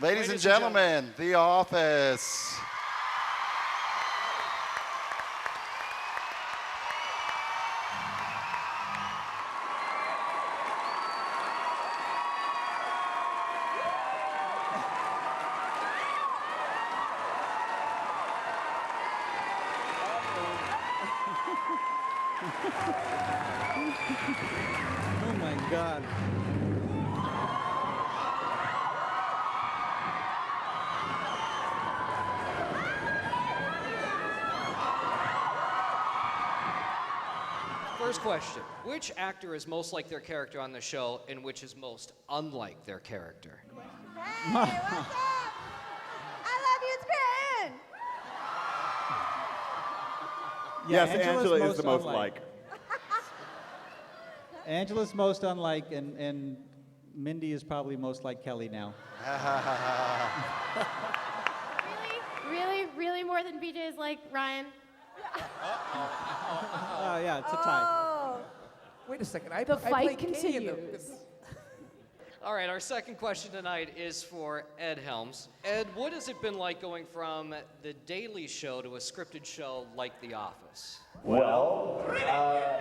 Ladies and gentlemen, The Office. Oh my God. First question. Which actor is most like their character on the show and which is most unlike their character? Hey, what's up? I love you, it's Ben. Yeah, Yes, Angela is the most unlike. like. Angela's most unlike, and Mindy is probably most like Kelly now. Really more than BJ is like Ryan? Oh, yeah, it's a tie. Oh, Wait a second. The I fight played Katie in the- continues. All right, our second question tonight is for Ed Helms. Ed, what has it been like going from The Daily Show to a scripted show like The Office? Well, oh my God.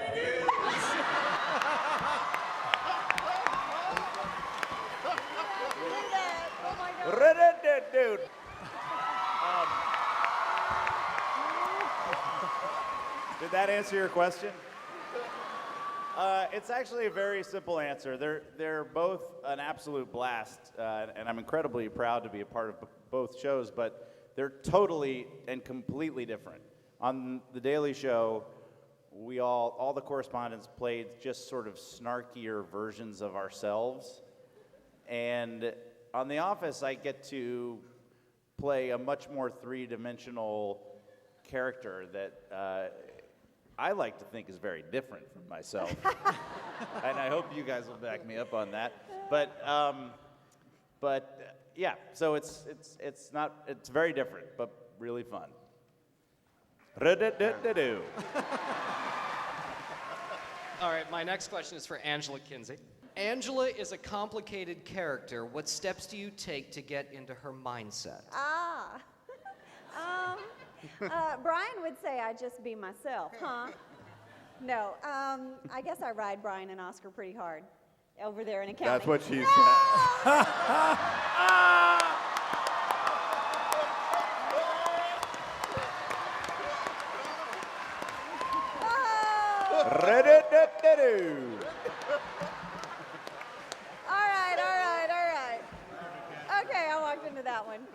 Dude. Did that answer your question? It's actually a very simple answer. They're both an absolute blast, and I'm incredibly proud to be a part of both shows, but they're totally and completely different. On The Daily Show, we all the correspondents played just sort of snarkier versions of ourselves. And on The Office, I get to play a much more three-dimensional character that I like to think is very different from myself. And I hope you guys will back me up on that. But yeah, so it's very different, but really fun. Ra-da-da-da-do. All right, my next question is for Angela Kinsey. Angela is a complicated character. What steps do you take to get into her mindset? Brian would say I just be myself, huh? No, I guess I ride Brian and Oscar pretty hard over there in accounting. That's what she said. Ra-da-da-da-do. All right. Okay, I walked into that one.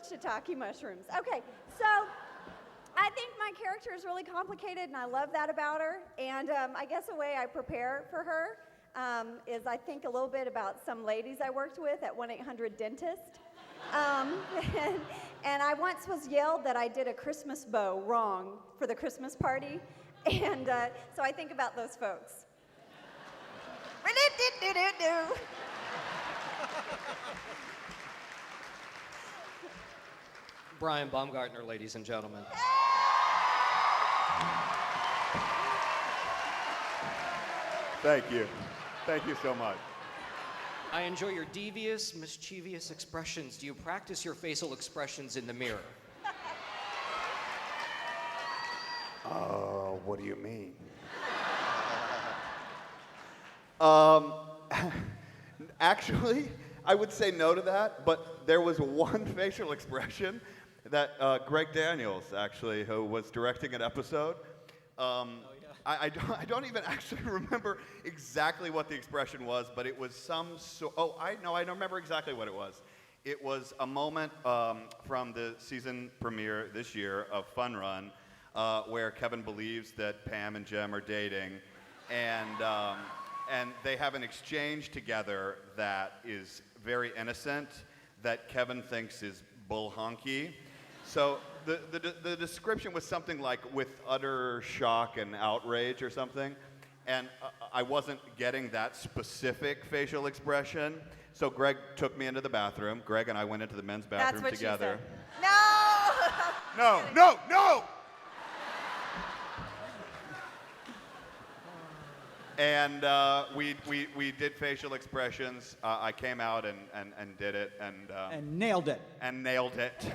Shiitake mushrooms. Okay, so I think my character is really complicated, and I love that about her. And I guess the way I prepare for her is I think a little bit about some ladies I worked with at 1-800-DENTIST. And I once was yelled that I did a Christmas bow wrong for the Christmas party. And so I think about those folks. Brian Baumgartner, ladies and gentlemen. Thank you. Thank you so much. I enjoy your devious, mischievous expressions. Do you practice your facial expressions in the mirror? What do you mean? Actually, I would say no to that, but there was one facial expression that Greg Daniels, actually, who was directing an episode, I don't even actually remember exactly what the expression was, but it was some sort. Oh, I remember exactly what it was. It was a moment from the season premiere this year of Fun Run, where Kevin believes that Pam and Jem are dating, and they have an exchange together that is very innocent, that Kevin thinks is bull honky. So the description was something like with utter shock and outrage or something, and I wasn't getting that specific facial expression. So Greg took me into the bathroom. Greg and I went into the men's bathroom That's what together. she said. No! No! And we did facial expressions. I came out and did it And nailed it. and nailed it.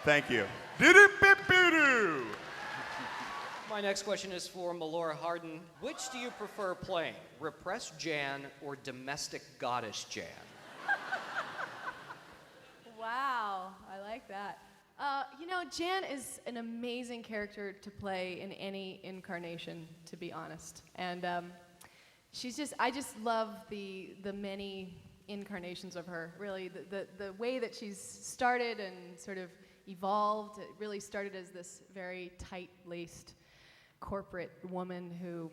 Thank you. Doo-doo-bip-boo-doo. My next question is for Melora Hardin. Which do you prefer playing, repressed Jan or domestic goddess Jan? Wow, I like that. Jan is an amazing character to play in any incarnation, to be honest. And I just love the many incarnations of her. Really, the way that she's started and sort of evolved. It really started as this very tight-laced corporate woman who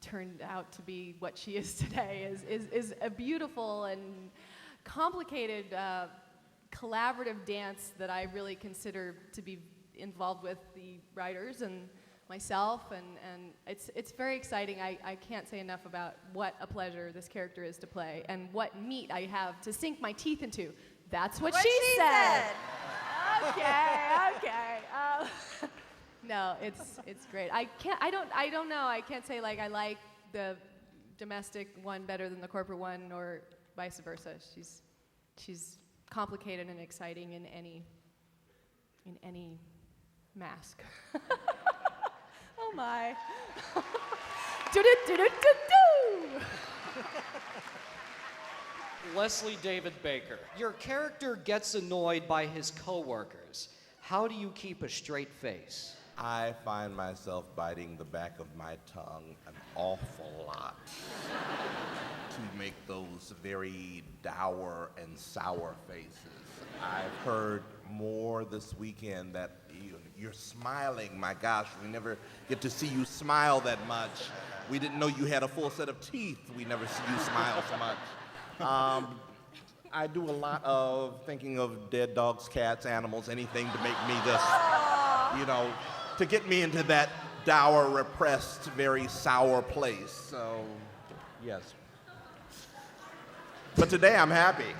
turned out to be what she is today. Is a beautiful and complicated collaborative dance that I really consider to be involved with the writers and myself, and it's very exciting. I can't say enough about what a pleasure this character is to play and what meat I have to sink my teeth into. That's what she said. Okay. No, it's great. I don't know. I can't say like I like the domestic one better than the corporate one or vice versa. She's complicated and exciting in any mask. Oh my. Do-do-do-do-do-do. Leslie David Baker. Your character gets annoyed by his coworkers. How do you keep a straight face? I find myself biting the back of my tongue an awful lot to make those very dour and sour faces. I've heard more this weekend that you're smiling. My gosh, we never get to see you smile that much. We didn't know you had a full set of teeth. We never see you smile so much. I do a lot of thinking of dead dogs, cats, animals, anything to make me just, to get me into that dour, repressed, very sour place. So, yes. But today I'm happy.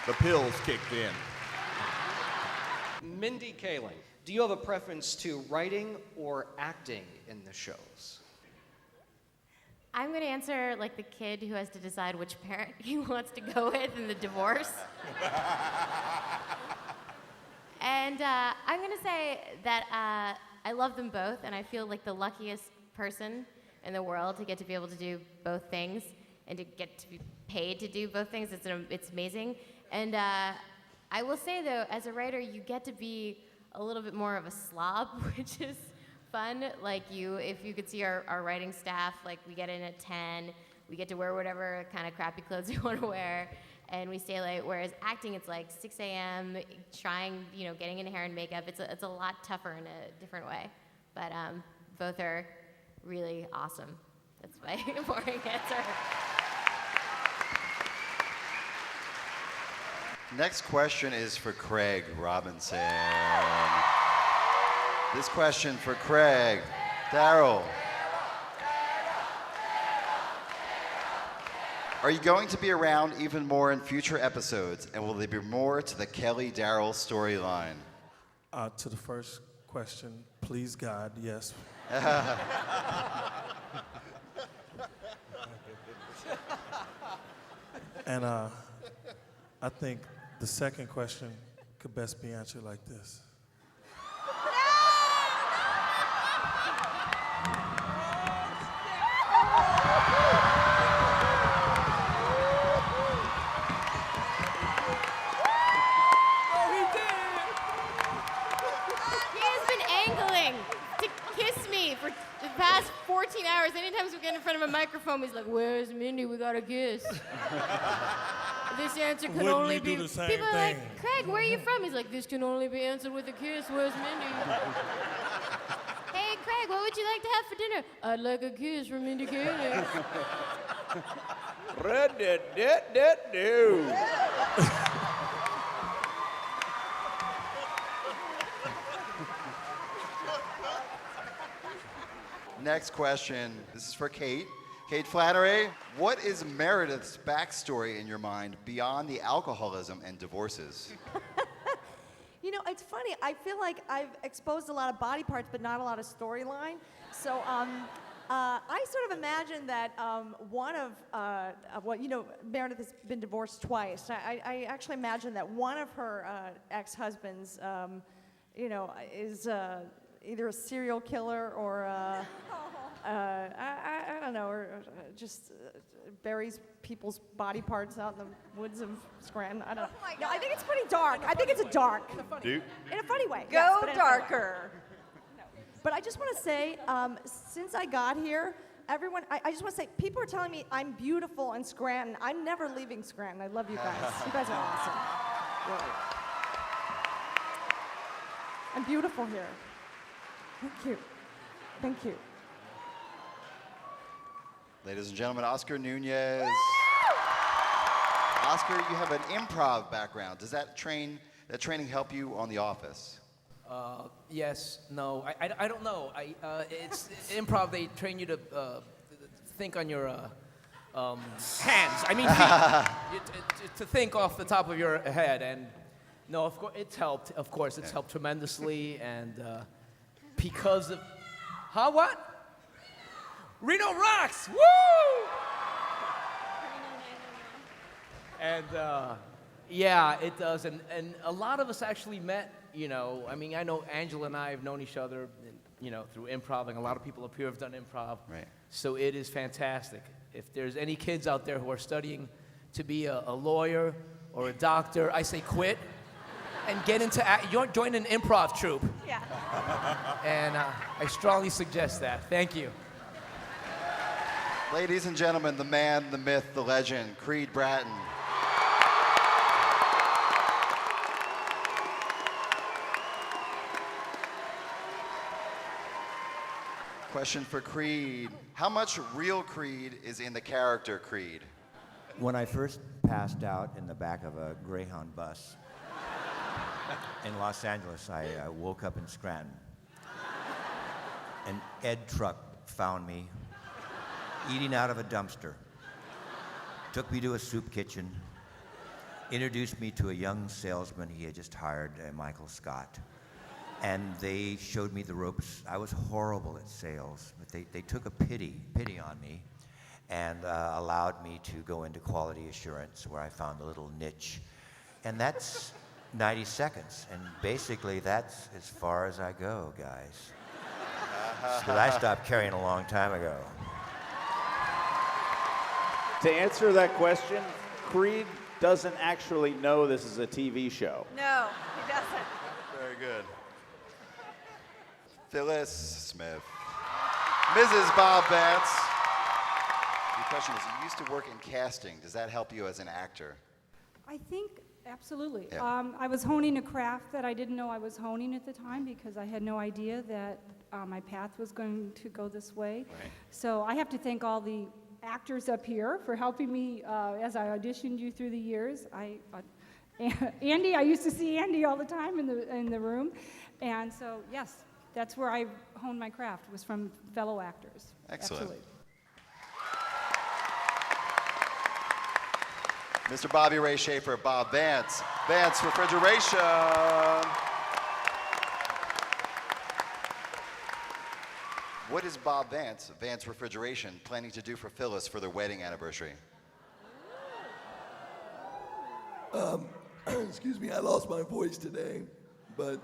The pills kicked in. Mindy Kaling. Do you have a preference to writing or acting in the shows? I'm going to answer like the kid who has to decide which parent he wants to go with in the divorce. And I'm going to say that I love them both, and I feel like the luckiest person in the world to get to be able to do both things and to get to be paid to do both things. It's amazing. And I will say, though, as a writer, you get to be a little bit more of a slob, which is fun. Like if you could see our writing staff, like we get in at 10, we get to wear whatever kind of crappy clothes we want to wear, and we stay late. Whereas acting, it's like 6 a.m., trying, getting into hair and makeup. It's a lot tougher in a different way. But both are really awesome. That's my boring answer. Next question is for Craig Robinson. This question for Craig. Daryl. Are you going to be around even more in future episodes, and will there be more to the Kelly Daryl storyline? To the first question, please God, yes. And I think the second question could best be answered like this. He has been angling to kiss me for the past 14 hours. Anytime we get in front of a microphone, he's like, "Where's Mindy? We got to kiss." This answer can Wouldn't only you be. do the same People are thing? like, "Craig, where are you from?" He's like, "This can only be answered with a kiss. Where's Mindy?" Hey, Craig, what would you like to have for dinner? I'd like a kiss from Mindy Kaling. Next question. This is for Kate. Kate Flannery. What is Meredith's backstory in your mind beyond the alcoholism and divorces? You know, it's funny. I feel like I've exposed a lot of body parts, but not a lot of storyline. So I sort of imagine that one of what, you know, Meredith has been divorced twice. I actually imagine that one of her ex-husbands, you know, is either a serial killer or I don't know, or just buries people's body parts out in the woods of Scranton. I don't know. No, I think it's pretty dark. I think it's a dark. In a funny way. Go yes, but in a funny way. darker. But I just want to say, since I got here, everyone, I just want to say, people are telling me I'm beautiful in Scranton. I'm never leaving Scranton. I love you guys. You guys are awesome. Really. I'm beautiful here. Thank you. Thank you. Ladies and gentlemen, Oscar Nunez. Oscar, you have an improv background. Does that training help you on The Office? Yes, no, I don't know. It's improv. They train you to think on your hands. I mean, to think off the top of your head. And no, of course, it's helped. Of course, it's helped tremendously. And because of, what? Reno rocks! Woo! And yeah, it does. And a lot of us actually met, you know, I mean, I know Angela and I have known each other, you know, through improv, and a lot of people up here have done improv. Right. So it is fantastic. If there's any kids out there who are studying to be a lawyer or a doctor, I say quit and get into, join an improv troupe. Yeah. And I strongly suggest that. Thank you. Ladies and gentlemen, the man, the myth, the legend, Creed Bratton. Question for Creed. How much real Creed is in the character Creed? When I first passed out in the back of a Greyhound bus in Los Angeles, I woke up in Scranton. An Ed truck found me eating out of a dumpster, took me to a soup kitchen, introduced me to a young salesman he had just hired, Michael Scott. And they showed me the ropes. I was horrible at sales, but they took a pity on me and allowed me to go into quality assurance, where I found a little niche. And that's 90 seconds. And basically, that's as far as I go, guys. Because I stopped carrying a long time ago. To answer that question, Creed doesn't actually know this is a TV show. No, he doesn't. Very good. Phyllis Smith. Mrs. Bob Vance. Your question is, you used to work in casting. Does that help you as an actor? I think absolutely. Yeah. I was honing a craft that I didn't know I was honing at the time, because I had no idea that my path was going to go this way. Right. So I have to thank all the actors up here for helping me as I auditioned you through the years. Andy, I used to see Andy all the time in the room, and so yes, that's where I honed my craft, was from fellow actors. Excellent. Absolutely. Mr. Bobby Ray Schaefer, Bob Vance. Vance Refrigeration. What is Bob Vance, Vance Refrigeration, planning to do for Phyllis for their wedding anniversary? Excuse me, I lost my voice today, but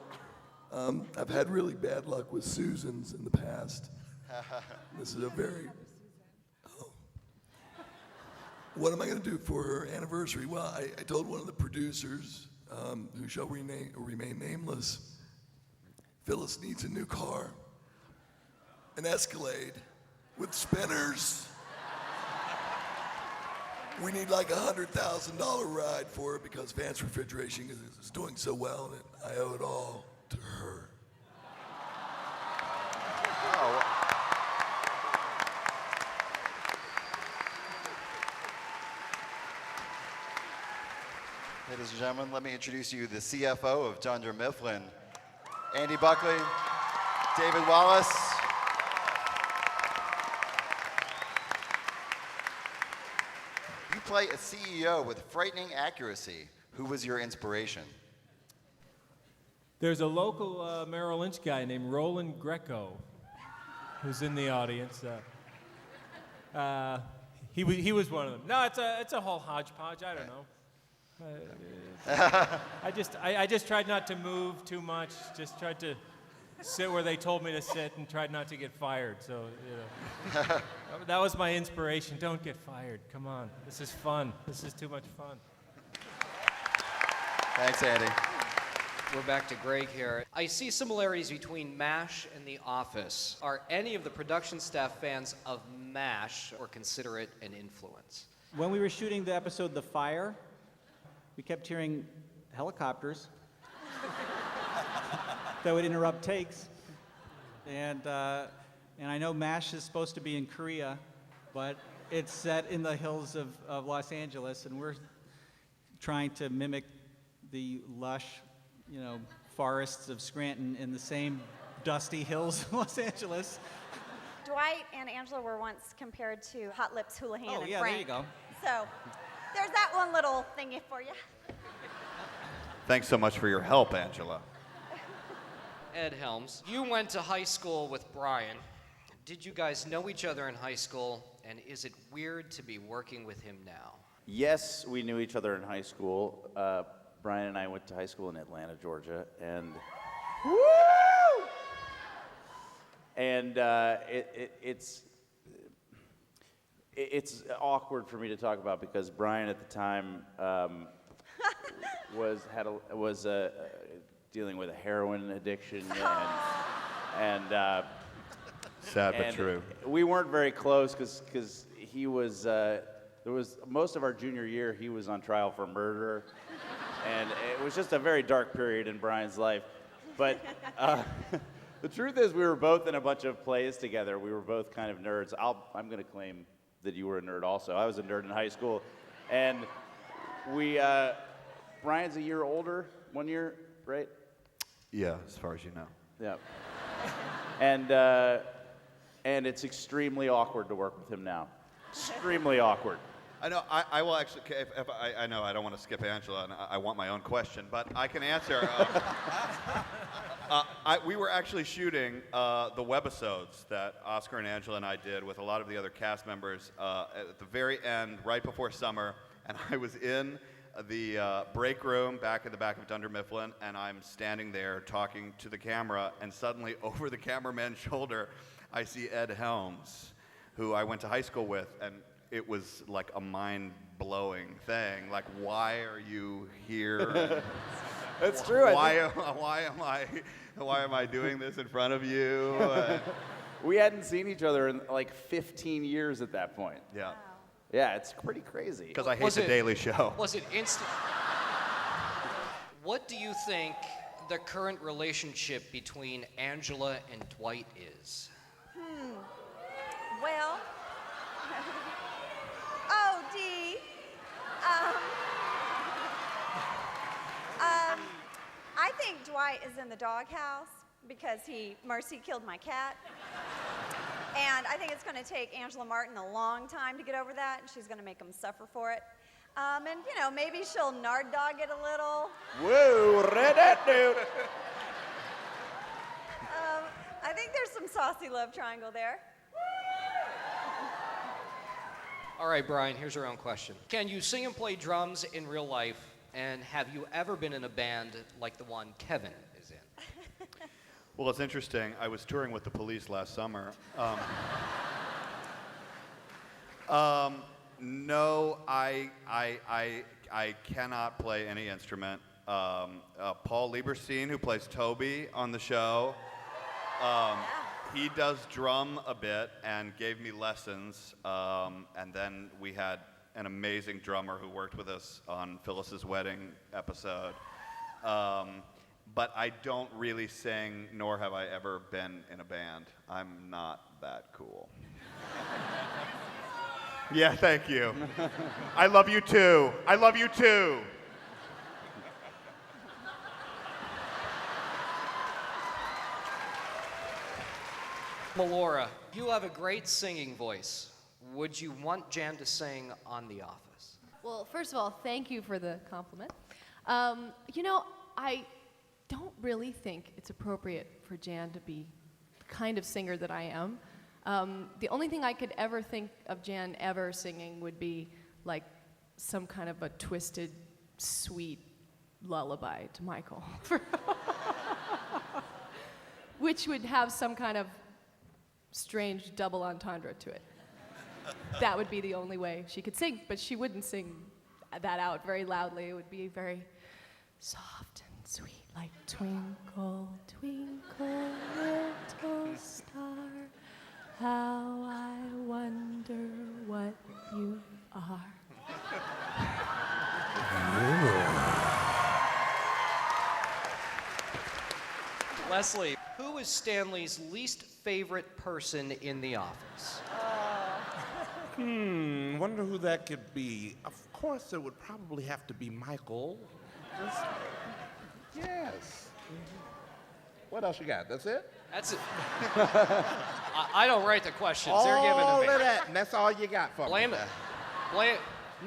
I've had really bad luck with Susans in the past. This is a very... Oh. What am I going to do for her anniversary? Well, I told one of the producers, who shall remain nameless, Phyllis needs a new car. An Escalade with spinners. We need like $100,000 ride for it, because Vance Refrigeration is doing so well, and I owe it all to her. Oh. Ladies and gentlemen, let me introduce you to the CFO of Dunder Mifflin, Andy Buckley, David Wallace. You play a CEO with frightening accuracy. Who was your inspiration? There's a local Merrill Lynch guy named Roland Greco who's in the audience. He was one of them. No, it's a whole hodgepodge. I don't know. I just tried not to move too much. Just tried to sit where they told me to sit and tried not to get fired. So that was my inspiration. Don't get fired. Come on. This is fun. This is too much fun. Thanks, Andy. We're back to Greg here. I see similarities between MASH and The Office. Are any of the production staff fans of MASH or consider it an influence? When we were shooting the episode The Fire, we kept hearing helicopters that would interrupt takes. And I know MASH is supposed to be in Korea, but it's set in the hills of Los Angeles, and we're trying to mimic the lush, forests of Scranton in the same dusty hills of Los Angeles. Dwight and Angela were once compared to Hot Lips Houlihan and yeah, Frank. there you go. So there's that one little thingy for you. Thanks so much for your help, Angela. Ed Helms, you went to high school with Brian. Did you guys know each other in high school, and is it weird to be working with him now? Yes, we knew each other in high school. Brian and I went to high school in Atlanta, Georgia, and it's awkward for me to talk about because Brian at the time was dealing with a heroin addiction and sad but true. We weren't very close because he was there was most of our junior year he was on trial for murder. And it was just a very dark period in Brian's life. But the truth is we were both in a bunch of plays together. We were both kind of nerds. I'm going to claim that you were a nerd also. I was a nerd in high school. And Brian's a year older, 1 year, right? Yeah, as far as you know. Yeah. And it's extremely awkward to work with him now. Extremely awkward. I know. I will actually. If I know I don't want to skip Angela, and I want my own question, but I can answer. We were actually shooting the webisodes that Oscar and Angela and I did with a lot of the other cast members at the very end, right before summer, and I was in the break room back in the back of Dunder Mifflin, and I'm standing there talking to the camera, and suddenly over the cameraman's shoulder, I see Ed Helms, who I went to high school with, and it was like a mind-blowing thing. Like, why are you here? That's true. Why am I doing this in front of you? We hadn't seen each other in like 15 years at that point. Yeah. Yeah, it's pretty crazy. Because I hate the Daily Show. Was it instant? What do you think the current relationship between Angela and Dwight is? Well, oh, Dee. I think Dwight is in the doghouse because he mercy killed my cat. And I think it's going to take Angela Martin a long time to get over that, and she's going to make him suffer for it. And, maybe she'll nard dog it a little. Whoa, red dude. I think there's some saucy love triangle there. All right, Brian, here's your own question. Can you sing and play drums in real life, and have you ever been in a band like the one Kevin is in? Well, it's interesting. I was touring with the Police last summer. No, I cannot play any instrument. Paul Lieberstein, who plays Toby on the show, he does drum a bit and gave me lessons. And then we had an amazing drummer who worked with us on Phyllis's wedding episode. But I don't really sing, nor have I ever been in a band. I'm not that cool. Yeah, thank you. I love you too. I love you too. Melora, you have a great singing voice. Would you want Jan to sing on The Office? Well, first of all, thank you for the compliment. don't really think it's appropriate for Jan to be the kind of singer that I am. The only thing I could ever think of Jan ever singing would be like some kind of a twisted, sweet lullaby to Michael. Which would have some kind of strange double entendre to it. That would be the only way she could sing, but she wouldn't sing that out very loudly. It would be very soft and sweet, like twinkle, twinkle, little star, how I wonder what you are. Leslie, who is Stanley's least favorite person in the office? Wonder who that could be. Of course, it would probably have to be Michael. Yes. What else you got? That's it? That's it. I don't write the questions. They're given to All me. of that, and that's all you got for Blame me. it. Blame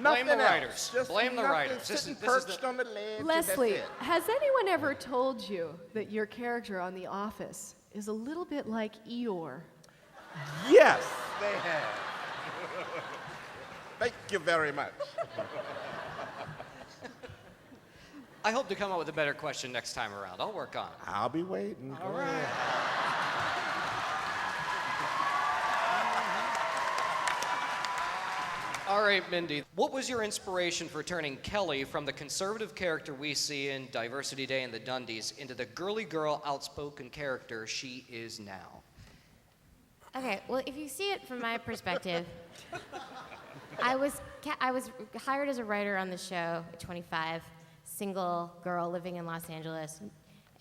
Nothing the else. writers. Just Blame the nothing writers. Sitting perched on the ledge, and Leslie, that's it. has anyone ever told you that your character on The Office is a little bit like Eeyore? Yes, they have. Thank you very much. I hope to come up with a better question next time around. I'll work on it. I'll be waiting. All right. All right, Mindy. What was your inspiration for turning Kelly from the conservative character we see in Diversity Day and the Dundies into the girly girl, outspoken character she is now? Okay, well, if you see it from my perspective, I was hired as a writer on the show at 25, single girl living in Los Angeles.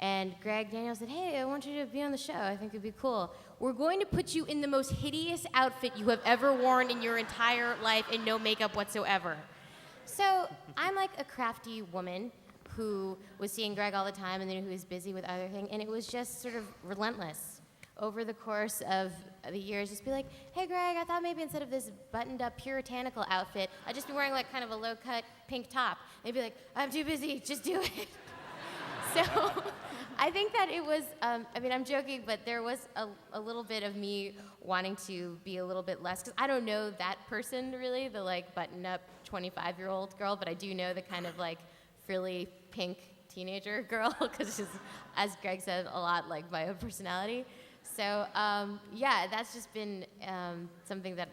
And Greg Daniels said, hey, I want you to be on the show. I think it'd be cool. We're going to put you in the most hideous outfit you have ever worn in your entire life and no makeup whatsoever. So I'm like a crafty woman who was seeing Greg all the time and then who was busy with other things. And it was just sort of relentless. Over the course of the years, just be like, hey, Greg, I thought maybe instead of this buttoned-up puritanical outfit, I'd just be wearing like kind of a low-cut pink top. And he'd be like, I'm too busy, just do it. So I think that it was, I mean, I'm joking, but there was a little bit of me wanting to be a little bit less, because I don't know that person really, the like buttoned-up 25-year-old girl, but I do know the kind of like frilly pink teenager girl, because she's, as Greg said, a lot like my own personality. So yeah, that's just been something that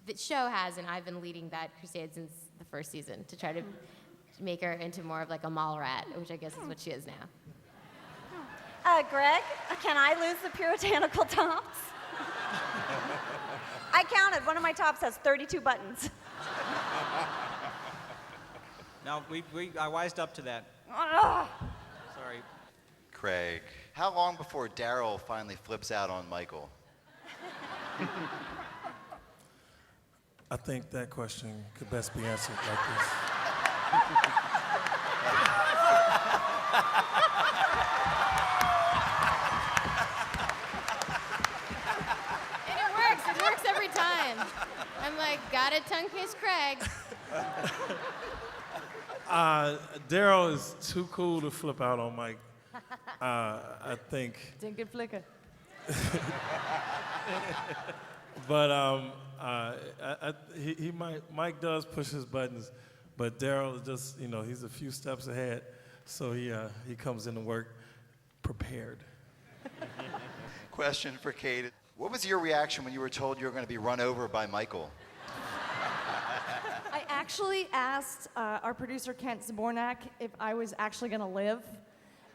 the show has, and I've been leading that crusade since the first season to try to make her into more of like a mall rat, which I guess is what she is now. Greg, can I lose the puritanical tops? I counted. One of my tops has 32 buttons. No, I wised up to that. Sorry. Craig, how long before Daryl finally flips out on Michael? I think that question could best be answered like this. And it works every time. I'm like, got it, tongue kiss Craig. Daryl is too cool to flip out on Mike. I think. Dinkin' flicker. But Mike does push his buttons, but Daryl is just, he's a few steps ahead, so he comes into work prepared. Question for Kate. What was your reaction when you were told you were going to be run over by Michael? I actually asked our producer, Kent Zabornak, if I was actually going to live.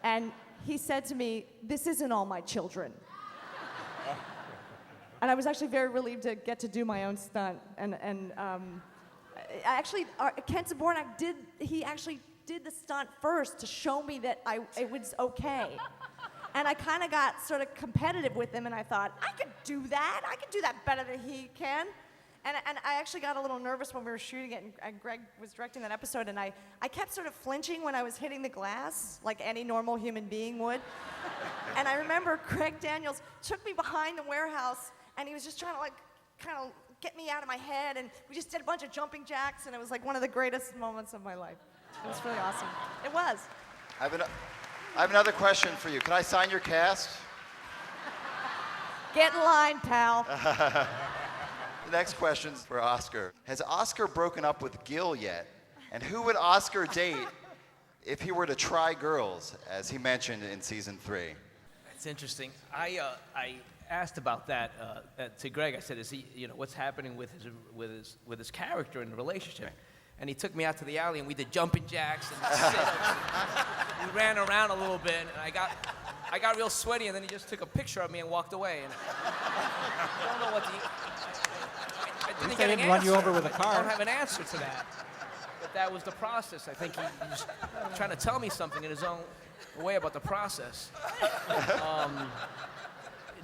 And he said to me, this isn't all my children. And I was actually very relieved to get to do my own stunt. And Kent Zabornak actually did the stunt first to show me that it was okay. And I kind of got sort of competitive with him, and I thought, I could do that. I could do that better than he can. And I actually got a little nervous when we were shooting it, and Greg was directing that episode, and I kept sort of flinching when I was hitting the glass, like any normal human being would. And I remember Greg Daniels took me behind the warehouse, and he was just trying to, like, kind of get me out of my head, and we just did a bunch of jumping jacks, and it was like one of the greatest moments of my life. It was really awesome. It was. I have I have another question for you. Can I sign your cast? Get in line, pal. The next question's for Oscar. Has Oscar broken up with Gil yet? And who would Oscar date if he were to try girls, as he mentioned in season 3? That's interesting. I asked about that to Greg. I said, "Is he? What's happening with his character in the relationship?" And he took me out to the alley, and we did jumping jacks and sit-ups. We ran around a little bit, and I got real sweaty, and then he just took a picture of me and walked away. And I don't know what I At didn't least get they an didn't run you answer. over with a car. I don't have an answer to that. But that was the process. I think he was trying to tell me something in his own way about the process.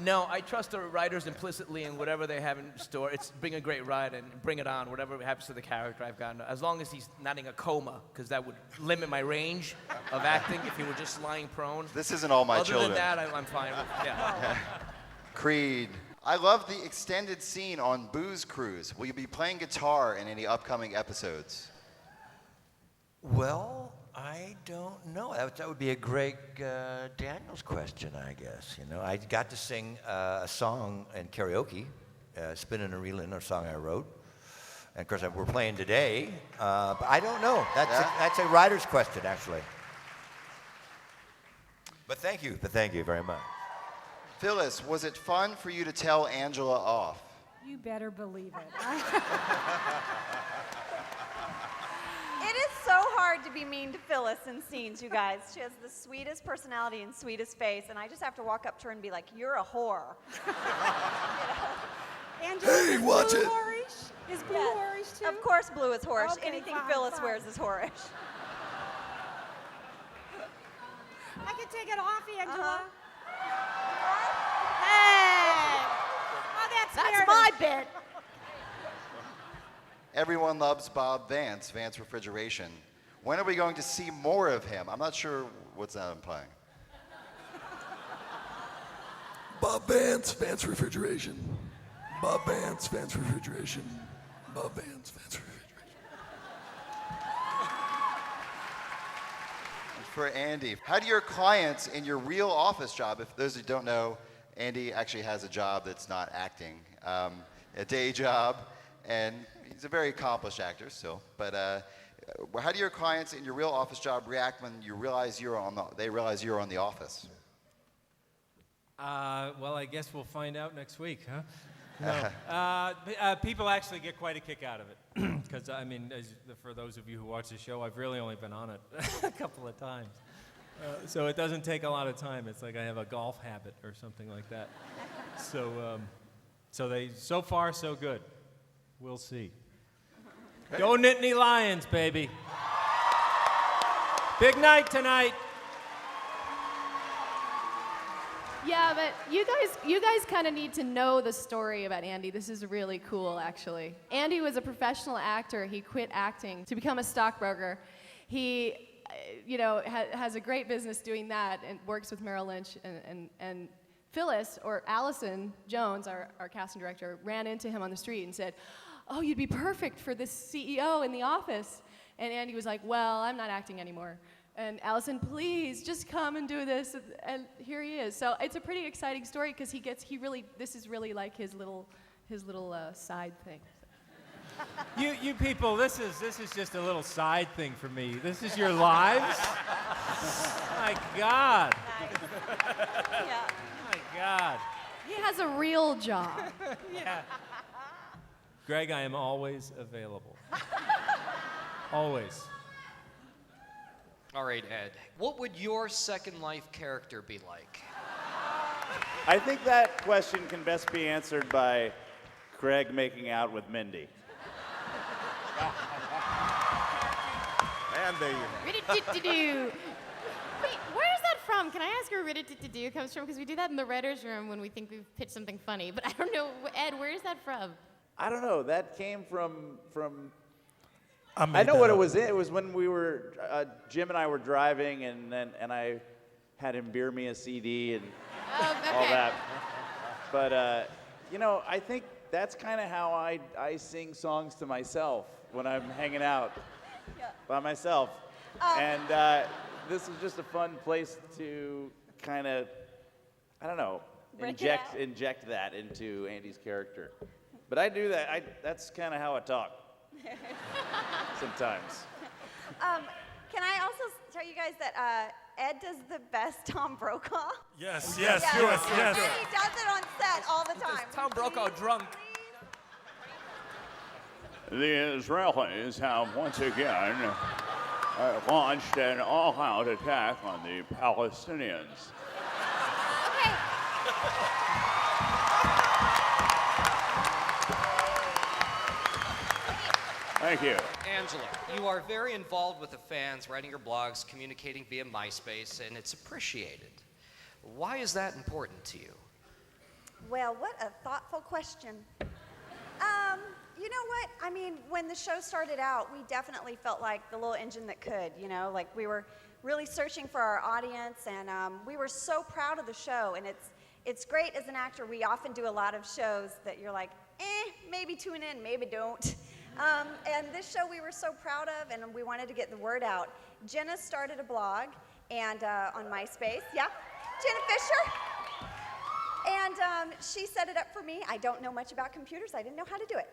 No, I trust the writers implicitly in whatever they have in store. It's bring a great ride and bring it on, whatever happens to the character I've gotten. As long as he's not in a coma, because that would limit my range of acting if he were just lying prone. This isn't All My Children. Other than that, I'm fine with yeah. Creed. I love the extended scene on Booze Cruise. Will you be playing guitar in any upcoming episodes? Well, I don't know. That would be a Greg Daniels question, I guess. I got to sing a song in karaoke, Spinning a Reelin', a song I wrote. And of course, we're playing today. But I don't know. That's a writer's question, actually. But thank you very much. Phyllis, was it fun for you to tell Angela off? You better believe it. It is so hard to be mean to Phyllis in scenes, you guys. She has the sweetest personality and sweetest face, and I just have to walk up to her and be like, "You're a whore." Angela, Hey, is watch Blue it. whorish? Is Blue Yes. whorish too? Of course Blue is whorish. Okay, Anything fine, Phyllis fine. wears is whorish. I can take it off, Angela. Hey! Oh, that's That's my bit. Everyone loves Bob Vance, Vance Refrigeration. When are we going to see more of him? I'm not sure what's that implying. Bob Vance, Vance Refrigeration. Bob Vance, Vance Refrigeration. Bob Vance, Vance Refrigeration. For Andy, how do your clients in your real office job, if those who don't know, Andy actually has a job that's not acting, a day job, and he's a very accomplished actor still, but how do your clients in your real office job react when you realize they realize you're on The Office? Well, I guess we'll find out next week, huh? No. People actually get quite a kick out of it. Because, I mean, for those of you who watch the show, I've really only been on it a couple of times. So it doesn't take a lot of time. It's like I have a golf habit or something like that. So far, so good. We'll see. Go Nittany Lions, baby. Big night tonight. Yeah, but you guys kind of need to know the story about Andy. This is really cool, actually. Andy was a professional actor. He quit acting to become a stockbroker. He, has a great business doing that and works with Merrill Lynch. And Phyllis, or Allison Jones, our casting director, ran into him on the street and said, "Oh, you'd be perfect for this CEO in The Office." And Andy was like, "Well, I'm not acting anymore." And Allison, "Please, just come and do this." And here he is. So it's a pretty exciting story because this is really like his little side thing. You people, this is just a little side thing for me. This is your lives? My God. Yeah. My God. He has a real job. Yeah. Greg, I am always available. Always. All right, Ed. What would your Second Life character be like? I think that question can best be answered by Greg making out with Mindy. And they... Rid-a-doo-doo-doo. Wait, where is that from? Can I ask where rid-a-doo-doo-doo comes from? Because we do that in the writer's room when we think we've pitched something funny. But I don't know, Ed, where is that from? I don't know. That came from I know what it was. It was when we were Jim and I were driving, and I had him beer me a CD and all that. But I think that's kind of how I sing songs to myself when I'm hanging out by myself. And this is just a fun place to kind of, I don't know, Break it out. inject that into Andy's character. But I do that. That's kind of how I talk sometimes. Can I also tell you guys that Ed does the best Tom Brokaw? Yes, And yes, do it, yes. he does it on set all the time. Tom Brokaw drunk. The Israelis have once again launched an all-out attack on the Palestinians. Okay. Thank you. Angela, you are very involved with the fans, writing your blogs, communicating via MySpace, and it's appreciated. Why is that important to you? Well, what a thoughtful question. You know what? I mean, when the show started out, we definitely felt like the little engine that could, you know, like we were really searching for our audience, and we were so proud of the show. And it's great as an actor. We often do a lot of shows that you're like, maybe tune in, maybe don't. And this show we were so proud of, and we wanted to get the word out. Jenna started a blog and on MySpace. Yeah, Jenna Fisher. And she set it up for me. I don't know much about computers. I didn't know how to do it.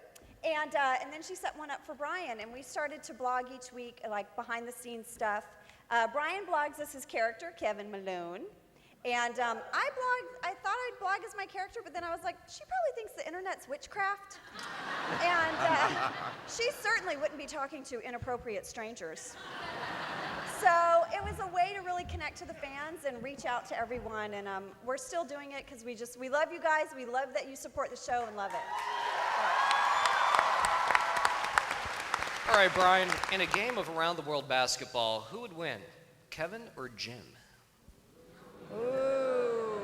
And then she set one up for Brian, and we started to blog each week, like behind-the-scenes stuff. Brian blogs as his character, Kevin Malone. And I thought I'd blog as my character, but then I was like, she probably thinks the internet's witchcraft. And she certainly wouldn't be talking to inappropriate strangers. So it was a way to really connect to the fans and reach out to everyone. And we're still doing it because we love you guys. We love that you support the show and love it. All right, Brian, in a game of around the world basketball, who would win, Kevin or Jim? Ooh.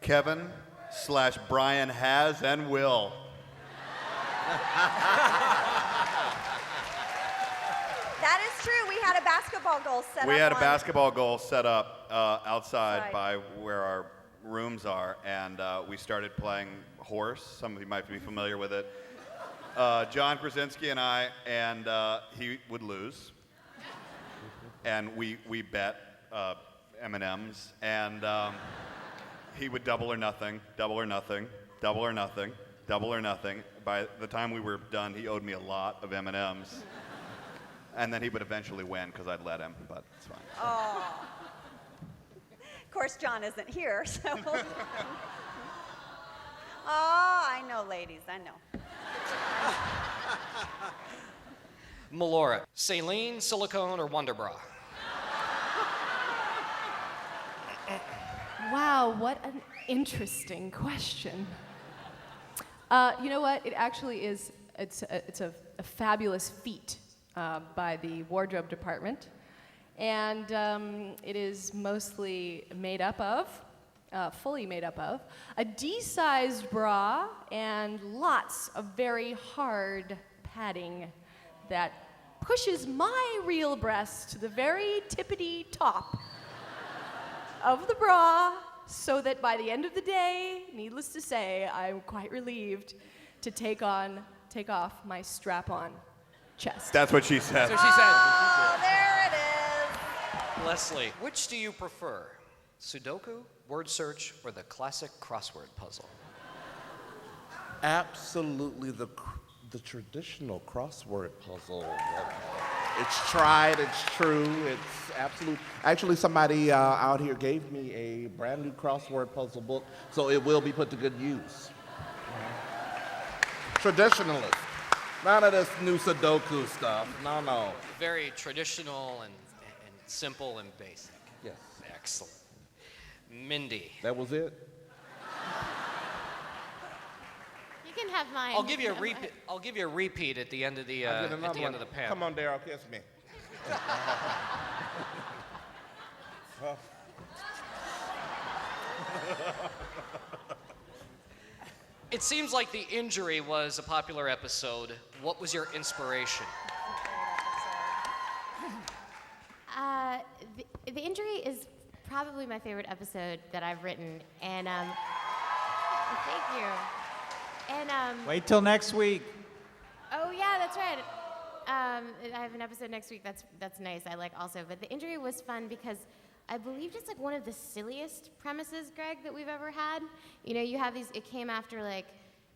Kevin/Brian has and will. That is true. We had a basketball goal set up. We had a on- basketball goal set up outside Right. by where our rooms are, and we started playing horse. Some of you might be familiar with it. John Krasinski and I, and he would lose. And we bet M&Ms, and he would double or nothing, double or nothing, double or nothing, double or nothing. By the time we were done, he owed me a lot of M&Ms. And then he would eventually win because I'd let him, but it's fine. Oh. Of course, John isn't here, so. Oh, I know, ladies, I know. Melora, saline, silicone, or Wonder Bra? Wow, what an interesting question. You know what? It actually is. It's a fabulous feat by the wardrobe department, and it is mostly made up of, fully made up of, a D-sized bra and lots of very hard padding that pushes my real breast to the very tippity top of the bra, so that by the end of the day, needless to say, I'm quite relieved to take off my strap-on chest. That's what she said. That's what she said. Oh, there it is. Leslie, which do you prefer? Sudoku, word search, or the classic crossword puzzle? Absolutely the traditional crossword puzzle. It's tried, it's true, it's absolute. Actually, somebody out here gave me a brand new crossword puzzle book, so it will be put to good use. Traditionalist. None of this new Sudoku stuff. No. Very traditional and simple and basic. Yes. Excellent. Mindy. That was it? You can have mine. I'll give you a repeat at the end of the I'll get another end one. of the panel. Come on, Daryl, kiss me. It seems like The Injury was a popular episode. What was your inspiration? The Injury is probably my favorite episode that I've written, and thank you. And Wait till next week. oh yeah, that's right. I have an episode next week. That's nice. I like also, but the injury was fun because I believe it's like one of the silliest premises, Greg, that we've ever had. You know, you have these. It came after like,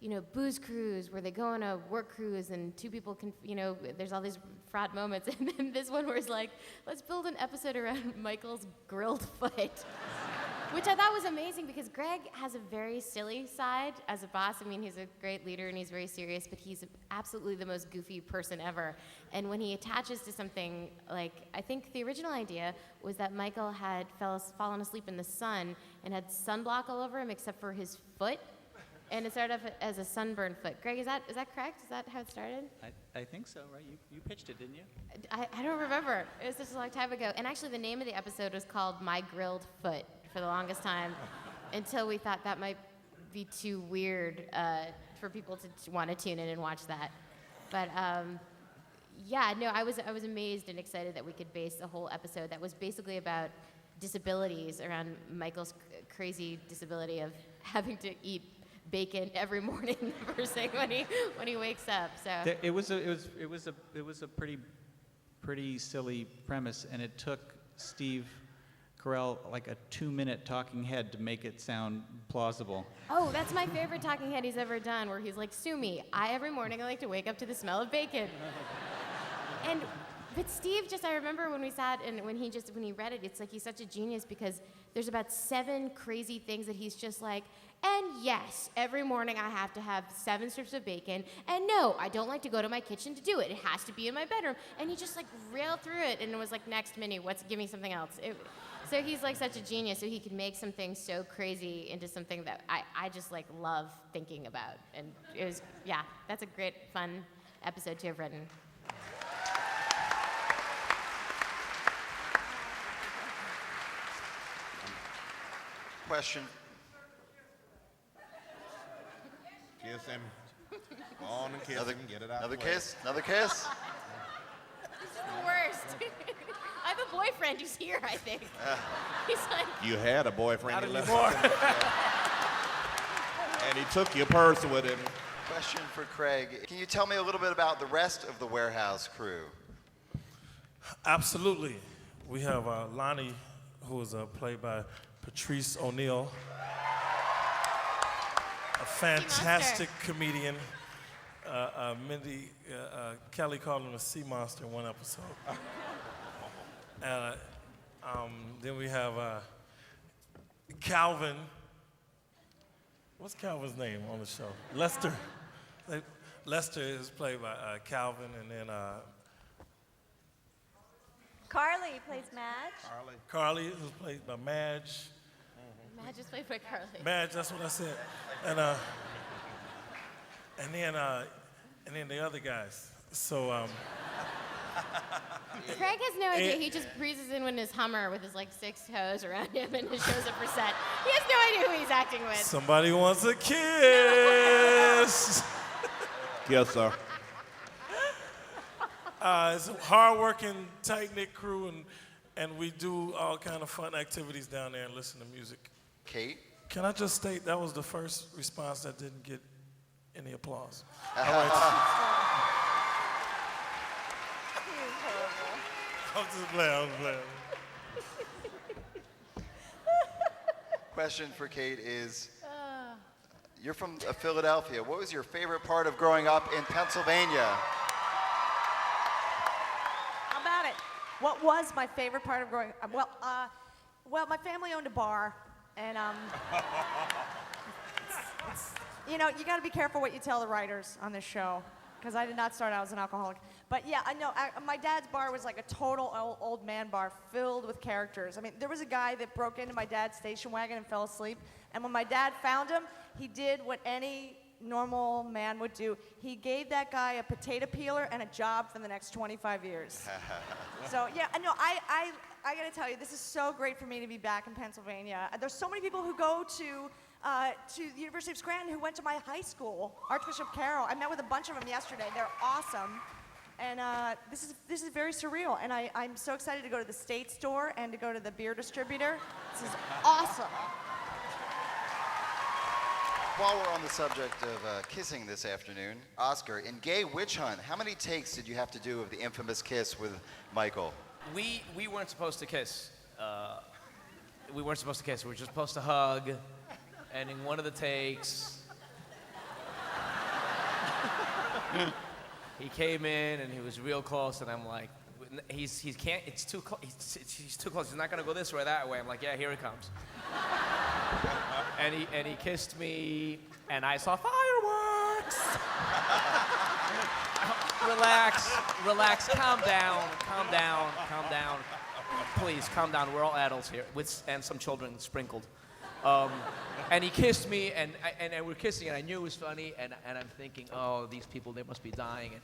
you know, Booze Cruise, where they go on a work cruise and two people can, you know, there's all these fraught moments, and then this one where it's like, let's build an episode around Michael's grilled foot. Which I thought was amazing because Greg has a very silly side as a boss. I mean, he's a great leader and he's very serious, but he's absolutely the most goofy person ever. And when he attaches to something, like, I think the original idea was that Michael had fallen asleep in the sun and had sunblock all over him except for his foot. And it started off as a sunburned foot. Greg, is that correct? Is that how it started? I think so, right? You pitched it, didn't you? I don't remember. It was such a long time ago. And actually, the name of the episode was called My Grilled Foot for the longest time, until we thought that might be too weird for people to want to tune in and watch that. But yeah, no, I was amazed and excited that we could base a whole episode that was basically about disabilities around Michael's crazy disability of having to eat bacon every morning first thing when he wakes up. So It was a pretty silly premise, and it took Steve Carell like a 2-minute talking head to make it sound plausible. Oh, that's my favorite talking head he's ever done, where he's like, sue me. Every morning I like to wake up to the smell of bacon. But Steve, I remember when we sat and when he read it, it's like he's such a genius because there's about 7 crazy things that he's just like, and yes, every morning I have to have 7 strips of bacon, and no, I don't like to go to my kitchen to do it. It has to be in my bedroom. And he just like railed through it and it was like, next, Minnie, give me something else. So he's like such a genius, so he could make something so crazy into something that I just like love thinking about. And it was, yeah, that's a great, fun episode to have written. Question. Kiss him. Go on and kiss him. Get it out. Another the way. kiss? Another kiss? This is the worst. I have a boyfriend who's here, I think. He's like... You had a boyfriend. Not anymore. And he took your purse with him. Question for Craig. Can you tell me a little bit about the rest of the warehouse crew? Absolutely. We have Lonnie, who is played by Patrice O'Neill, a fantastic comedian. Mindy Kelly called him a sea monster in one episode. And then we have Calvin. What's Calvin's name on the show? Lester. Lester is played by Calvin, and then Carly plays Madge. Carly is played by Madge. Madge is played by Carly. Madge, that's what I said. And then the other guys. So Craig has no idea. He just breezes in with his Hummer with his like 6 hoes around him and just shows up for set. He has no idea who he's acting with. somebody wants a kiss. Yes, sir. It's a hard-working, tight-knit crew, and we do all kind of fun activities down there and listen to music. Kate? Can I just state that was the first response that didn't get any applause? All right. I'm just playing. Question for Kate is, you're from Philadelphia. What was your favorite part of growing up in Pennsylvania? How about it? What was my favorite part of growing up? Well, my family owned a bar, and you know, you got to be careful what you tell the writers on this show, because I did not start out as an alcoholic. But yeah, I know. My dad's bar was like a total old man bar filled with characters. I mean, there was a guy that broke into my dad's station wagon and fell asleep. And when my dad found him, he did what any normal man would do. He gave that guy a potato peeler and a job for the next 25 years. So yeah, no, I got to tell you, this is so great for me to be back in Pennsylvania. There's so many people who go to the University of Scranton who went to my high school, Archbishop Carroll. I met with a bunch of them yesterday. They're awesome. And this is very surreal. And I'm so excited to go to the state store and to go to the beer distributor. This is awesome. While we're on the subject of kissing this afternoon, Oscar, in Gay Witch Hunt, how many takes did you have to do of the infamous kiss with Michael? We weren't supposed to kiss. We weren't supposed to kiss. We were just supposed to hug. And in one of the takes, he came in and he was real close, and I'm like, he can't. It's too close. He's too close. He's not gonna go this way or that way. I'm like, yeah, here he comes. And he kissed me, and I saw fireworks. Relax, calm down. Please, calm down. We're all adults here, and some children sprinkled. And he kissed me, and we're kissing, and I knew it was funny, and I'm thinking, oh, these people, they must be dying. And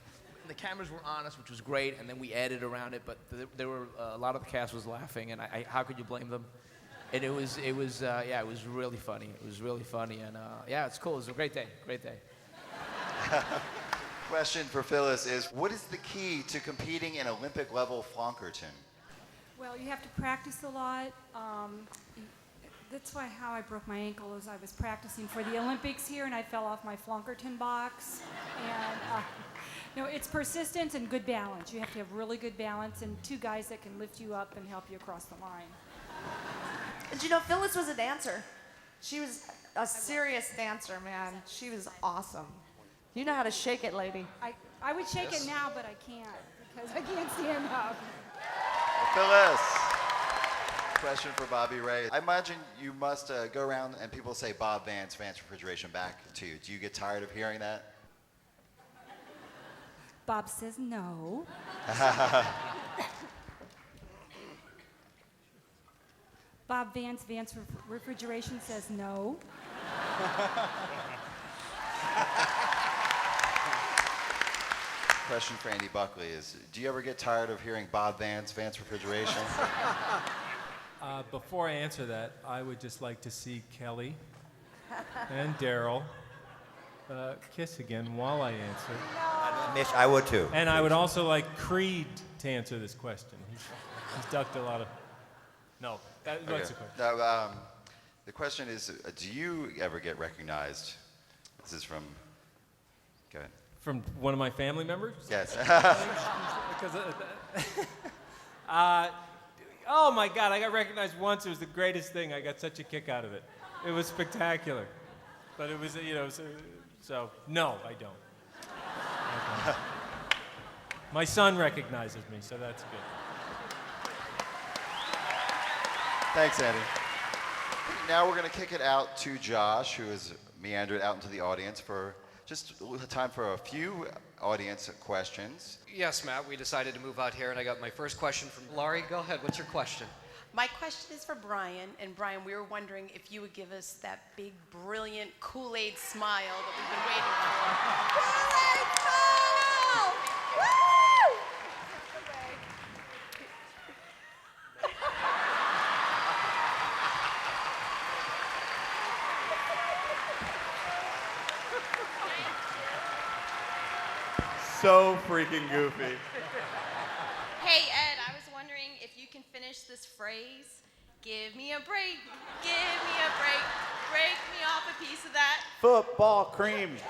the cameras were on us, which was great, and then we edited around it, but there were a lot of the cast was laughing, and how could you blame them? And it was really funny. It was really funny, and yeah, it's cool. It was a great day. Question for Phyllis is, what is the key to competing in Olympic level flonkerton? Well, you have to practice a lot. That's how I broke my ankle, is I was practicing for the Olympics here, and I fell off my flonkerton box. And no, it's persistence and good balance. You have to have really good balance and two guys that can lift you up and help you across the line. And you know, Phyllis was a dancer. She was a serious dancer, man. She was awesome. You know how to shake it, lady. I would shake it now, but I can't because I can't stand up. Phyllis. Question for Bobby Ray. I imagine you must go around and people say Bob Vance Refrigeration back to you. Do you get tired of hearing that? Bob says no. Bob Vance Refrigeration says no. Question for Andy Buckley is, do you ever get tired of hearing Bob Vance Refrigeration? Before I answer that, I would just like to see Kelly and Daryl kiss again while I answer. Mitch, I would too. And I would also like Creed to answer this question. He's ducked a lot of... No, that's the question. No, the question is, do you ever get recognized? This is from... Go ahead. From one of my family members? Yes. Because oh my God, I got recognized once. It was the greatest thing. I got such a kick out of it. It was spectacular. But it was, so no, I don't. My son recognizes me, so that's good. Thanks, Andy. Now we're going to kick it out to Josh, who has meandered out into the audience for just time for a few audience questions. Yes, Matt, we decided to move out here, and I got my first question from Laurie. Go ahead, what's your question? My question is for Brian. And Brian, we were wondering if you would give us that big, brilliant Kool-Aid smile that we've been waiting for. Kool-Aid smile! Woo! So freaking goofy. Hey, Ed, I was wondering if you can finish this phrase. Give me a break, give me a break, break me off a piece of that. Football cream.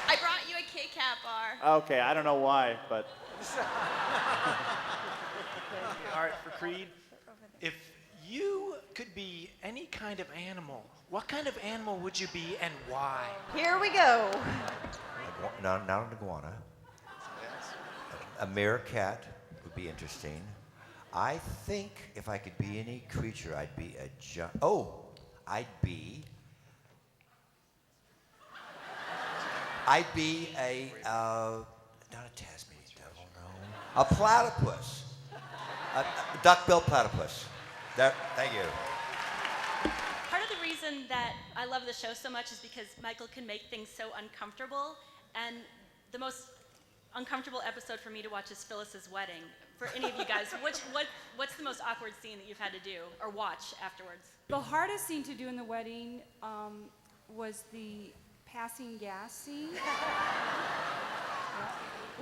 I brought you a Kit Kat bar. Okay, I don't know why, but... All right, for Creed, if you could be any kind of animal, what kind of animal would you be and why? Here we go. Not an iguana. A meerkat would be interesting. I think if I could be any creature, I'd be a, not a Tasmanian devil, no. A platypus. A duck-billed platypus. Thank you. Part of the reason that I love the show so much is because Michael can make things so uncomfortable, and the most uncomfortable episode for me to watch is Phyllis's wedding. For any of you guys, what's the most awkward scene that you've had to do or watch afterwards? The hardest scene to do in the wedding was the passing gas scene.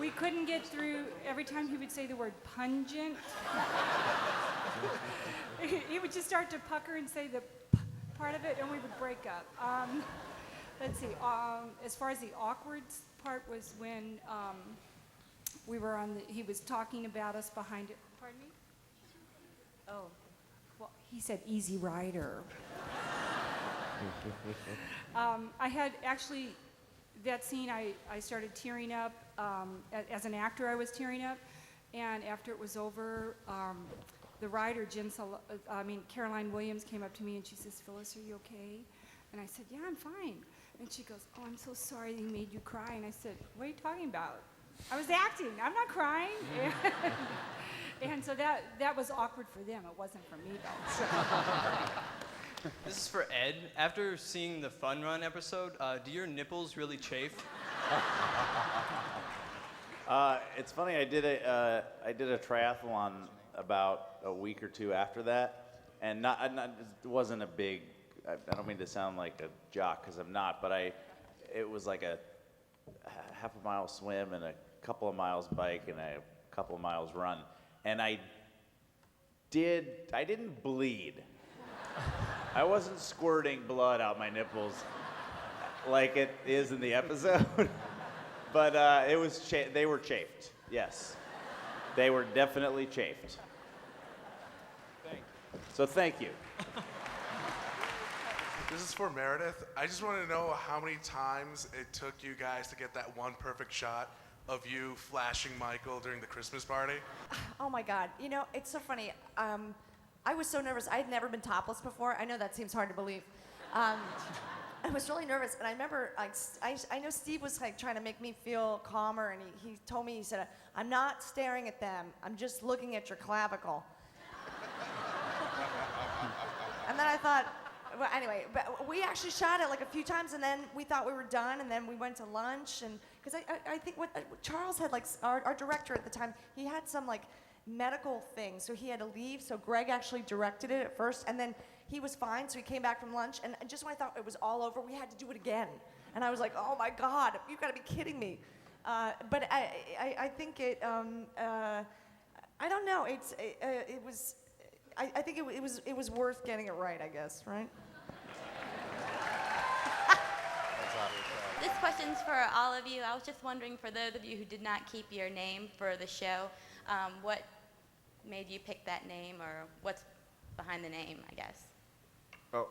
We couldn't get through, every time he would say the word pungent, he would just start to pucker and say the part of it, and we would break up. Let's see. As far as the awkward part was when we were on he was talking about us behind it. Pardon me? Oh, well, he said Easy Rider. I had actually, that scene, I started tearing up. As an actor, I was tearing up. And after it was over, the writer, Caroline Williams, came up to me and she says, Phyllis, are you okay? And I said, yeah, I'm fine. And she goes, oh, I'm so sorry he made you cry. And I said, what are you talking about? I was acting. I'm not crying. And so that was awkward for them. It wasn't for me, though. This is for Ed. After seeing the Fun Run episode, do your nipples really chafe? It's funny. I did a triathlon about a week or two after that, and it wasn't a big. I don't mean to sound like a jock because I'm not, but it was like a half a mile swim and a couple of miles bike and a couple of miles run, and I didn't bleed. I wasn't squirting blood out my nipples like it is in the episode, but it was they were chafed. Yes, they were definitely chafed. So thank you. This is for Meredith. I just want to know how many times it took you guys to get that one perfect shot of you flashing Michael during the Christmas party. Oh my God. You know, it's so funny. I was so nervous. I had never been topless before. I know that seems hard to believe. I was really nervous, and I remember, I know Steve was like trying to make me feel calmer, and he told me, he said, I'm not staring at them. I'm just looking at your clavicle. And then I thought, well, anyway, but we actually shot it like a few times, and then we thought we were done, and then we went to lunch, and because I think what Charles had, like, our director at the time, he had some like medical thing, so he had to leave. So Greg actually directed it at first, and then he was fine, so he came back from lunch, and just when I thought it was all over, we had to do it again, and I was like, oh my God, you've got to be kidding me. But I think it, I don't know, it was. I think it was worth getting it right, I guess, right? This question's for all of you. I was just wondering, for those of you who did not keep your name for the show, what made you pick that name, or what's behind the name, I guess? Oh.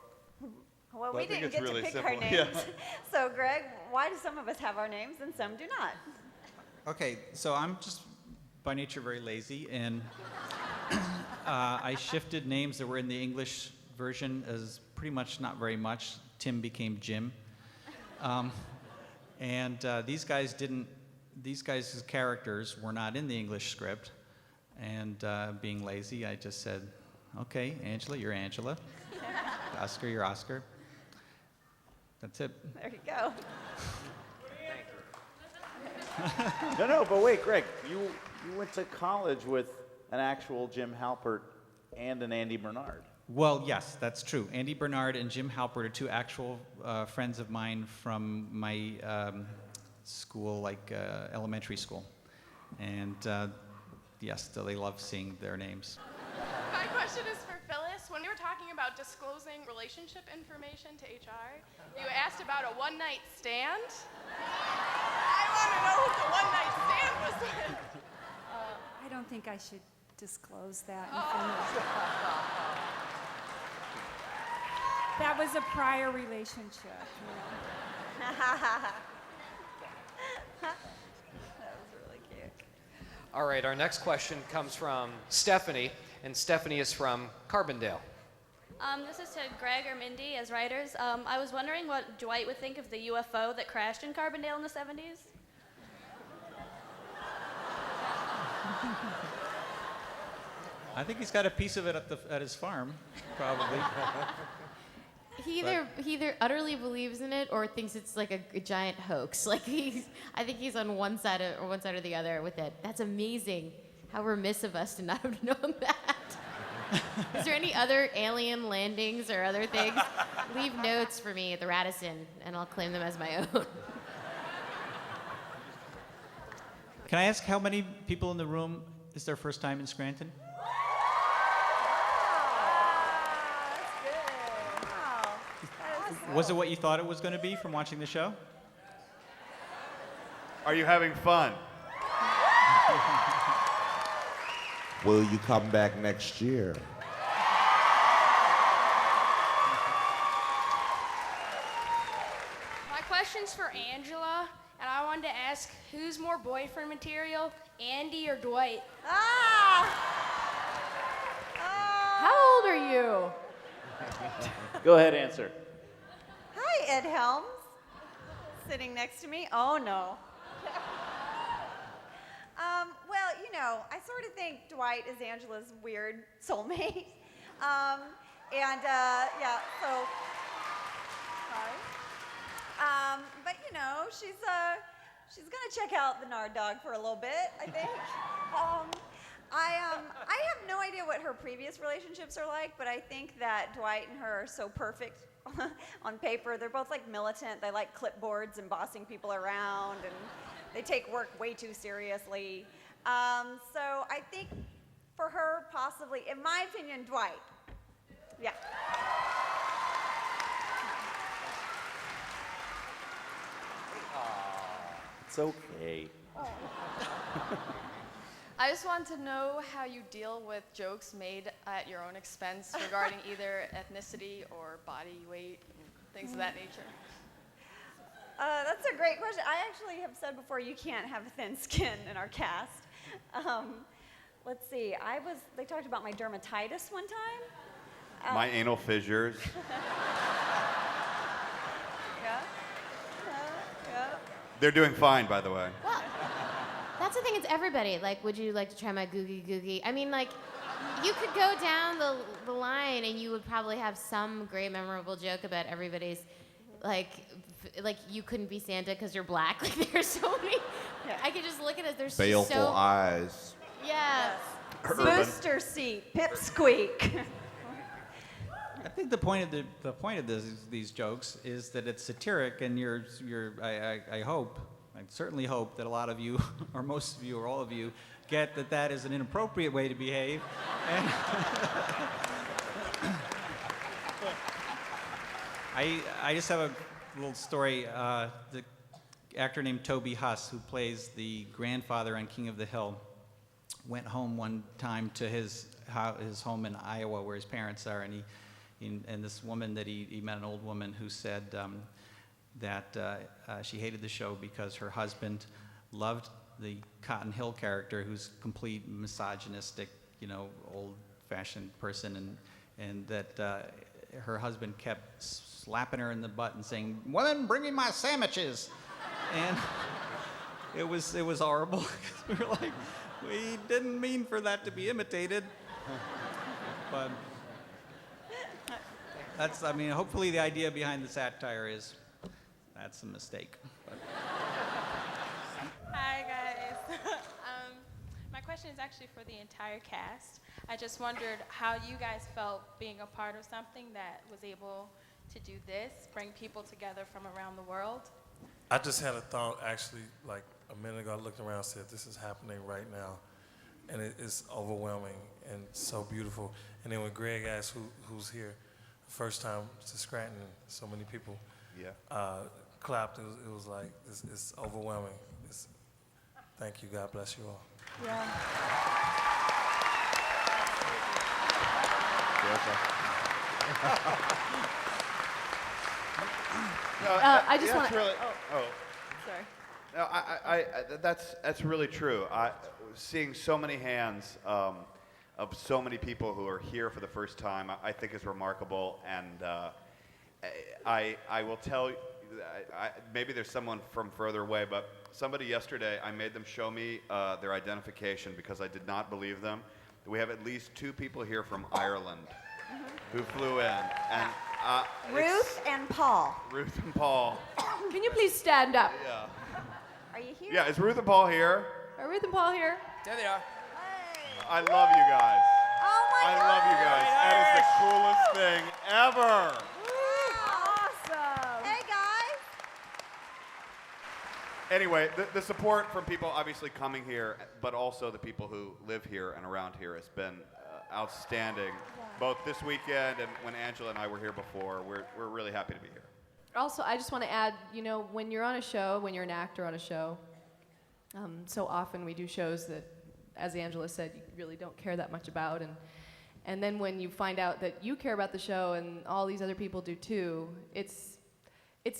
Well, I we think didn't it's get really to pick simple. our names. Yeah. So, Greg, why do some of us have our names and some do not? Okay, so I'm just by nature very lazy, and I shifted names that were in the English version as pretty much not very much. Tim became Jim. And these guys' characters were not in the English script. And being lazy, I just said, okay, Angela, you're Angela. Oscar, you're Oscar. That's it. There you go. No, but wait, Greg, you went to college with an actual Jim Halpert and an Andy Bernard. Well, yes, that's true. Andy Bernard and Jim Halpert are two actual friends of mine from my school, like elementary school. And yes, they love seeing their names. My question is for Phyllis. When you were talking about disclosing relationship information to HR, you asked about a one-night stand. I want to know who the one-night stand was with. I don't think I should disclose that. That was a prior relationship. That was really cute. All right, our next question comes from Stephanie, and Stephanie is from Carbondale. This is to Greg or Mindy as writers. I was wondering what Dwight would think of the UFO that crashed in Carbondale in the 70s. I think he's got a piece of it at his farm, probably. He either utterly believes in it or thinks it's like a giant hoax. Like I think he's on one side or the other with it. That's amazing. How remiss of us to not have known that. Is there any other alien landings or other things? Leave notes for me at the Radisson, and I'll claim them as my own. Can I ask how many people in the room is their first time in Scranton? Was it what you thought it was going to be from watching the show? Are you having fun? Will you come back next year? My question's for Angela, and I wanted to ask who's more boyfriend material, Andy or Dwight? How old are you? Go ahead, answer. Hi, Ed Helms. Sitting next to me. Oh, no. Well, you know, I sort of think Dwight is Angela's weird soulmate. Yeah, so, sorry. But, you know, she's gonna check out the Nard dog for a little bit, I think. I have no idea what her previous relationships are like, but I think that Dwight and her are so perfect on paper. They're both like militant. They like clipboards and bossing people around, and they take work way too seriously. So I think for her, possibly, in my opinion, Dwight. Yeah. It's okay. I just want to know how you deal with jokes made at your own expense regarding either ethnicity or body weight and things of that nature. That's a great question. I actually have said before you can't have thin skin in our cast. Let's see. They talked about my dermatitis one time. My anal fissures. Yeah. Yeah. They're doing fine, by the way. Well, that's the thing. It's everybody. Like, would you like to try my googie googie? I mean, like, you could go down the line and you would probably have some great memorable joke about everybody's, like you couldn't be Santa because you're black. Like, there's so many. Yeah. I could just look at it. There's Baleful so. eyes. Yeah. Booster seat, pipsqueak. I think the point of these jokes is that it's satiric, and I certainly hope that a lot of you, or most of you, or all of you, get that is an inappropriate way to behave. And I just have a little story. The actor named Toby Huss, who plays the grandfather on King of the Hill, went home one time to his home in Iowa, where his parents are, and this woman that he met, an old woman who said that she hated the show because her husband loved the Cotton Hill character, who's complete misogynistic, old-fashioned person, and that her husband kept slapping her in the butt and saying, "Women, bring me my sandwiches," and it was horrible. We were like, we didn't mean for that to be imitated, but. Hopefully the idea behind the satire is that's a mistake. But. Hi, guys. My question is actually for the entire cast. I just wondered how you guys felt being a part of something that was able to do this, bring people together from around the world. I just had a thought, actually, like a minute ago. I looked around and said, this is happening right now. And it's overwhelming and so beautiful. And then when Greg asked who's here, first time to Scranton, so many people clapped. It was like, it's overwhelming. Thank you. God bless you all. Yeah. I just want to. Really, Sorry. No, that's really true. Seeing so many hands of so many people who are here for the first time, I think is remarkable. And I will tell you, maybe there's someone from further away, but somebody yesterday, I made them show me their identification because I did not believe them. We have at least 2 people here from Ireland who flew in. And Ruth and Paul. Ruth and Paul. Can you please stand up? Yeah. Are you here? Yeah, is Ruth and Paul here? Are Ruth and Paul here? There they are. I love you guys. Oh my I God. love you guys. That is the coolest thing ever. Awesome. Hey guys. Anyway, the support from people obviously coming here, but also the people who live here and around here has been outstanding. Both this weekend and when Angela and I were here before. We're really happy to be here. Also, I just want to add, when you're on a show, when you're an actor on a show, so often we do shows that, as Angela said, you really don't care that much about, and then when you find out that you care about the show and all these other people do too, it's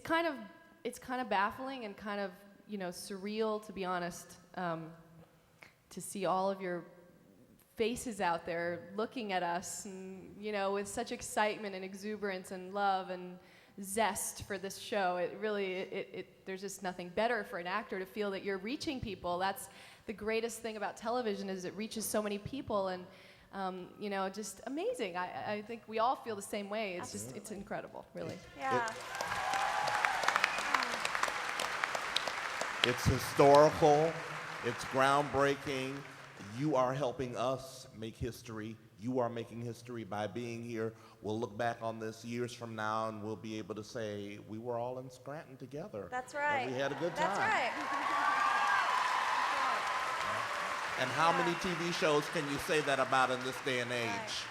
kind of baffling and kind of surreal, to be honest, to see all of your faces out there looking at us, and with such excitement and exuberance and love and zest for this show. It really, there's just nothing better for an actor to feel that you're reaching people. That's the greatest thing about television, is it reaches so many people, and just amazing. I think we all feel the same way. It's just, it's incredible, really. Yeah. It's historical. It's groundbreaking. You are helping us make history. You are making history by being here. We'll look back on this years from now, and we'll be able to say we were all in Scranton together. That's right. And we had a good time. That's right. And how many TV shows can you say that about in this day and age? Right.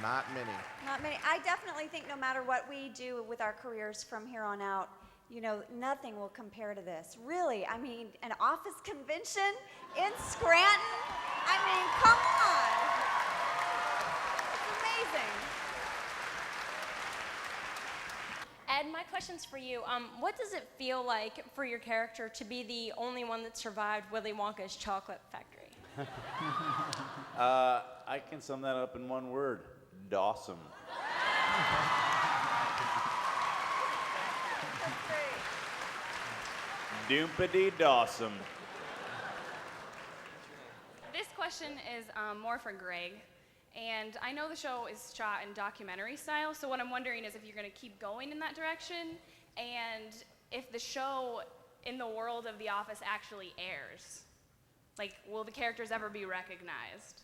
Not many. Not many. I definitely think no matter what we do with our careers from here on out, nothing will compare to this. Really, I mean, an office convention in Scranton? I mean, come on. It's amazing. Ed, my question's for you. What does it feel like for your character to be the only one that survived Willy Wonka's chocolate factory? I can sum that up in one word: Dawsome. Doompity Dawsome. This question is more for Greg. And I know the show is shot in documentary style, so what I'm wondering is if you're going to keep going in that direction, and if the show in the world of The Office actually airs. Like, will the characters ever be recognized?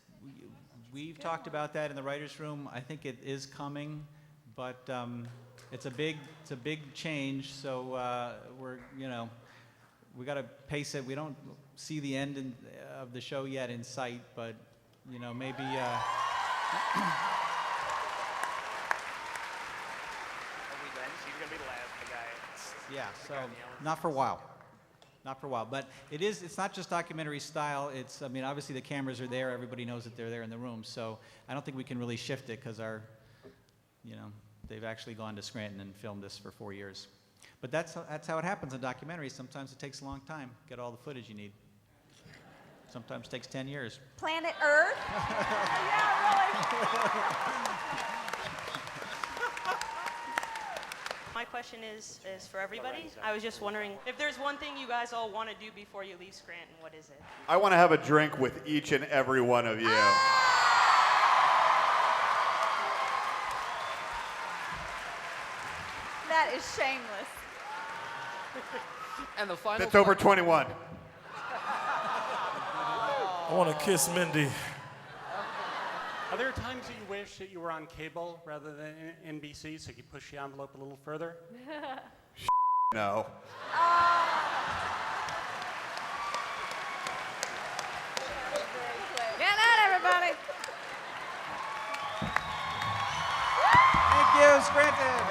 We've talked about that in the writers' room. I think it is coming, but it's a big change. So we got to pace it. We don't see the end of the show yet in sight, but maybe. Are we done? She's gonna be the last guy. Yeah. So not for a while. Not for a while, but it's not just documentary style. I mean, obviously the cameras are there. Everybody knows that they're there in the room. So I don't think we can really shift it because they've actually gone to Scranton and filmed this for 4 years. But that's how it happens in documentaries. Sometimes it takes a long time to get all the footage you need. Sometimes it takes 10 years. Planet Earth? Yeah, really. My question is for everybody. I was just wondering, if there's one thing you guys all want to do before you leave Scranton, what is it? I want to have a drink with each and every one of you. That is shameless. And the final. That's over 21. I want to kiss Mindy. Are there times that you wish that you were on cable rather than NBC so you could push the envelope a little further? No. Get out, everybody. Thank you, Scranton.